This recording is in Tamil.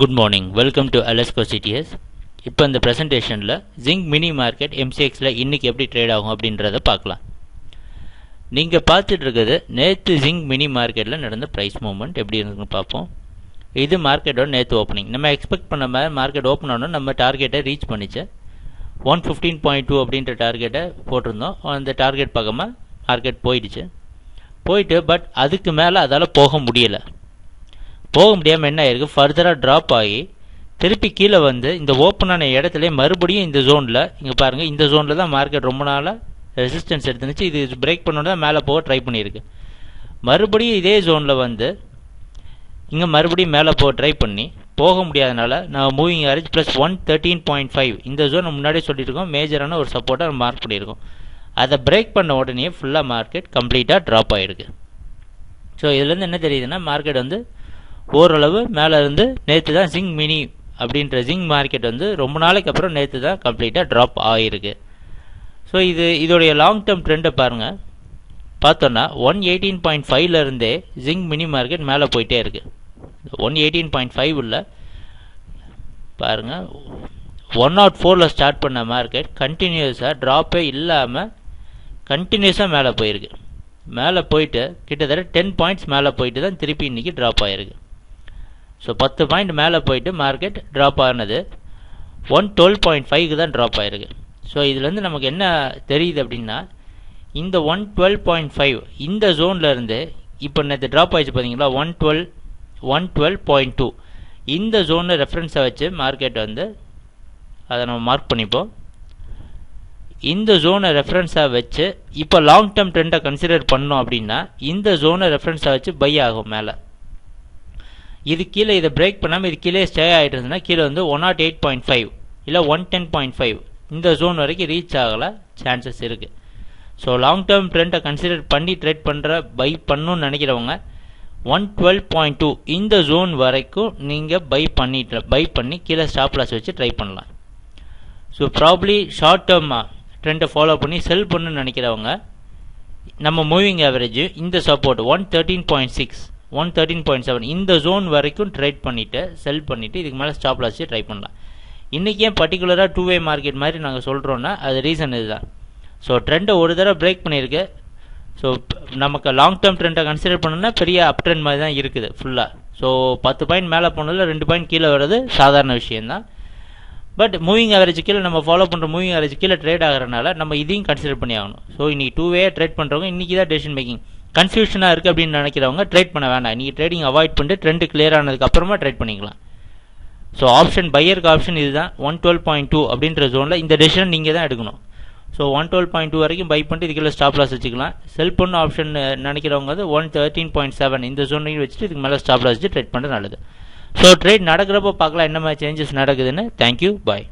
Good morning. Welcome to Alasco CTS. இப்போ இந்த பிரசன்டேஷனில் ஜிங்க் மினி மார்க்கெட் MCXல இன்னைக்கு எப்படி ட்ரேட் ஆகும் அப்படின்றத பார்க்கலாம். நீங்கள் பார்த்துட்டு இருக்கிறது நேற்று ஜிங்க் மினி மார்க்கெட்டில் நடந்த ப்ரைஸ் மூவ்மெண்ட் எப்படி இருக்குன்னு பார்ப்போம். இது மார்க்கெட்டோட நேற்று ஓப்பனிங். நம்ம எக்ஸ்பெக்ட் பண்ண மாதிரி மார்க்கெட் ஓப்பன் ஆனோம் நம்ம டார்கெட்டை ரீச் பண்ணிச்சு. 115.2 அப்படின்ற டார்கெட்டை போட்டிருந்தோம். அந்த டார்கெட் பக்கமாக மார்க்கெட் போயிட்டு பட் அதுக்கு மேலே அதால் போக முடியாமல் என்ன ஆயிருக்கு, ஃபர்தராக ட்ராப் ஆகி திருப்பி கீழே வந்து இந்த ஓப்பனான இடத்துல மறுபடியும் இந்த ஜோனில் இங்கே பாருங்கள், இந்த ஜோனில் தான் மார்க்கெட் ரொம்ப நாளாக ரெசிஸ்டன்ஸ் எடுத்துருந்துச்சு. இது பிரேக் பண்ணோட தான் மேலே போக ட்ரை பண்ணியிருக்கு. மறுபடியும் இதே ஜோனில் வந்து இங்கே மறுபடியும் மேலே போக ட்ரை பண்ணி போக முடியாதனால நான் மூவிங் ஆவரேஜ் ப்ளஸ் 113.5 இந்த ஜோன் முன்னாடியே சொல்லியிருக்கோம், மேஜரான ஒரு சப்போர்ட்டாக நம்ம மார்க் பண்ணியிருக்கோம். அதை பிரேக் பண்ண உடனே ஃபுல்லாக மார்க்கெட் கம்ப்ளீட்டாக ட்ராப் ஆகிருக்கு. ஸோ இதுலேருந்து என்ன தெரியுதுன்னா மார்க்கெட் வந்து ஓரளவு மேலே இருந்து நேற்று தான் ஜிங்க் மினி அப்படின்ற ஜிங்க் மார்க்கெட் வந்து ரொம்ப நாளைக்கு அப்புறம் நேற்று தான் கம்ப்ளீட்டாக ட்ராப் ஆகிருக்கு. ஸோ இதோடைய லாங் டேர்ம் ட்ரெண்டை பாருங்கள், பார்த்தோன்னா 118.5 இருந்தே ஜிங்க் மினி மார்க்கெட் மேலே போயிட்டே இருக்குது. 118.5 உள்ள பாருங்கள் 104 ஸ்டார்ட் பண்ண மார்க்கெட் கண்டினியூஸாக ட்ராப்பே இல்லாமல் கண்டினியூஸாக மேலே போயிருக்கு. மேலே போயிட்டு கிட்டத்தட்ட 10 பாயிண்ட்ஸ் மேலே போயிட்டு தான் திருப்பி இன்றைக்கி ட்ராப் ஆகிருக்கு. ஸோ 10 பாயிண்ட் மேலே போயிட்டு மார்க்கெட் ட்ராப் ஆனது 112.5க்கு தான் ட்ராப் ஆகிருக்கு. ஸோ இதுலேருந்து நமக்கு என்ன தெரியுது அப்படின்னா, இந்த 112.5 இந்த ஜோனில் இருந்து இப்போ நேற்று ட்ராப் ஆகிடுச்சு பார்த்தீங்களா, 112.2 இந்த ஜோனில் ரெஃபரன்ஸை வச்சு மார்க்கெட் வந்து அதை நம்ம மார்க் பண்ணிப்போம். இந்த ஜோனை ரெஃபரன்ஸாக வச்சு இப்போ லாங் டேர்ம் ட்ரெண்டை கன்சிடர் பண்ணோம் அப்படின்னா இந்த ஜோனை ரெஃபரன்ஸாக வச்சு பை ஆகும். மேலே இது கீழே இதை பிரேக் பண்ணாமல் இது கீழே ஸ்டே ஆகிட்டு இருந்ததுன்னா கீழே வந்து 108.5 இல்லை 110.5 இந்த ஜோன் வரைக்கும் ரீச் ஆகலை சான்சஸ் இருக்குது. ஸோ லாங் டேர்ம் ட்ரெண்டை கன்சிடர் பண்ணி ட்ரேட் பண்ணுற பை பண்ணணும்னு நினைக்கிறவங்க 112.2 இந்த ஜோன் வரைக்கும் நீங்கள் பை பண்ணி கீழே ஸ்டாப் லாஸ் வச்சு ட்ரை பண்ணலாம். ஸோ ப்ராப்ளி ஷார்ட் டேர்மாக ட்ரெண்டை ஃபாலோ பண்ணி செல் பண்ணணும்னு நினைக்கிறவங்க நம்ம மூவிங் ஆவரேஜ் இந்த சப்போர்ட் 113.6 113.7 இந்த ஜோன் வரைக்கும் ட்ரேட் பண்ணிவிட்டு செல் பண்ணிவிட்டு இதுக்கு மேலே ஸ்டாப் லாஸ் ட்ரை பண்ணலாம். இன்றைக்கி ஏன் பர்டிகுலராக டூ வே மார்க்கெட் மாதிரி நாங்கள் சொல்கிறோன்னா அது ரீசன் இதுதான். ஸோ ட்ரெண்டை ஒரு தடவை பிரேக் பண்ணியிருக்கு. ஸோ நமக்கு லாங் டேர்ம் ட்ரெண்டை கன்சிடர் பண்ணணும்னா பெரிய அப் ட்ரெண்ட் மாதிரி தான் இருக்குது ஃபுல்லாக. ஸோ 10 பாயிண்ட் மேலே போனதில் 2 பாயிண்ட் கீழே வர்றது சாதாரண விஷயந்தான். பட் மூவிங் ஆவரேஜ் கீழே நம்ம ஃபாலோ பண்ணுற மூவிங் ஆவரேஜ் கீழே ட்ரேட் ஆகிறனால நம்ம இதையும் கன்சிடர் பண்ணி ஆகணும். ஸோ இன்றைக்கி டூ வே ட்ரேட் பண்ணுறவங்க இன்றைக்கி தான் டெசிஷன் மேக்கிங் கன்ஃபியூஷனாக இருக்குது அப்படின்னு நினைக்கிறவங்க ட்ரேட் பண்ண வேண்டாம். இன்றைக்கி ட்ரேடிங் அவாய்ட் பண்ணிட்டு ட்ரெண்ட் கிளியர் ஆனதுக்கு அப்புறமா ட்ரேட் பண்ணிக்கலாம். ஸோ ஆப்ஷன் பையருக்கு ஆப்ஷன் இதுதான் 112.2 அப்படின்ற ஜோனில் இந்த டெசிஷன் நீங்கள் தான் எடுக்கணும். ஸோ 112.2 வரைக்கும் பை பண்ணிட்டு இதுக்குள்ள ஸ்டாப் லாஸ் வச்சுக்கலாம். செல் பண்ண ஆப்ஷன் நினைக்கிறவங்க வந்து 113.7 இந்த ஜோனையும் வச்சுட்டு இதுக்கு மேலே ஸ்டாப் லாஸ் வச்சு ட்ரேட் பண்ணுறது நல்லது. ஸோ ட்ரேட் நடக்கிறப்போ பார்க்கலாம் என்ன மாதிரி சேஞ்சஸ் நடக்குதுன்னு. தேங்க்யூ, பாய்.